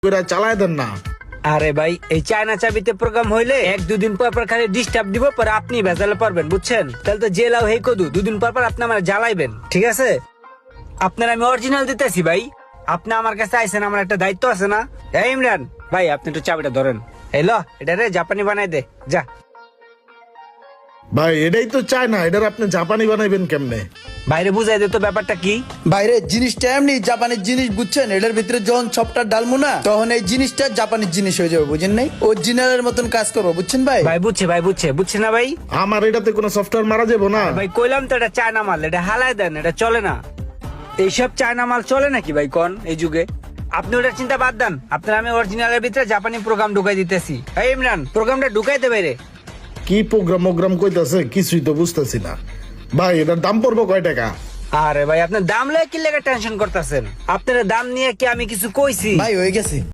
করে চালায় দেন না। আরে ভাই এই চায়না চাবিতে প্রোগ্রাম হইলে 1-2 দিন পর পর খালি ডিস্টার্ব দিব, পরে আপনি ভেজালে পারবেন, বুঝছেন? তাহলে তো জেলাও হেই কদু 2 দিন পর পর আপনি আমার জ্বালাইবেন, ঠিক আছে? আপনার আমি অরিজিনাল দিতেছি ভাই, আপনি আমার কাছে আইছেন, আমার একটা দায়িত্ব আছে না? এই ইমরান ভাই, আপনি একটু চাবিটা ধরেন। এলো এটা রে জাপানি বানাই দে যা। ভাই এটাই তো চায় না, এটার আপনি জাপানি বানাইবেন কেমনে? বাইরে বুঝাই দে তো ব্যাপারটা কি। বাইরে জিনিসটা এমনি জাপানির জিনিস, বুঝছেন? এটার ভিতরে যখন সবটা ডালমু না, তখন এই জিনিসটা জাপানির জিনিস হয়ে যাবে, বুঝেন নাই? অরিজিনালের মতন কাজ করবো, বুঝছেন ভাই? ভাই বুঝছে না ভাই? আমার এটাতে কোনো সফটওয়্যার মারা যাবো না? ভাই কইলাম তো এটা চায়না মাল, এটা হালাই দেন, এটা চলে না। এইসব চায়না মাল চলে নাকি ভাই কোন এই যুগে? আপনি ওটার চিন্তা বাদ দেন, আপনার আমি অরিজিনালের ভিতরে জাপানি প্রোগ্রাম ঢুকাই দিতেছি। এই ইমরান প্রোগ্রামটা ঢুকাইতে বাইরে। কি প্রোগ্রাম কইতাছে কিছুই তো বুঝতেছি না। ভাই এটার দাম পড়বো কয় টাকা? আরে ভাই আপনার দাম লয়ে কি লেগে টেনশন করতেছেন? আপনার দাম নিয়ে কি আমি কিছু কইছি? ভাই হয়ে গেছে।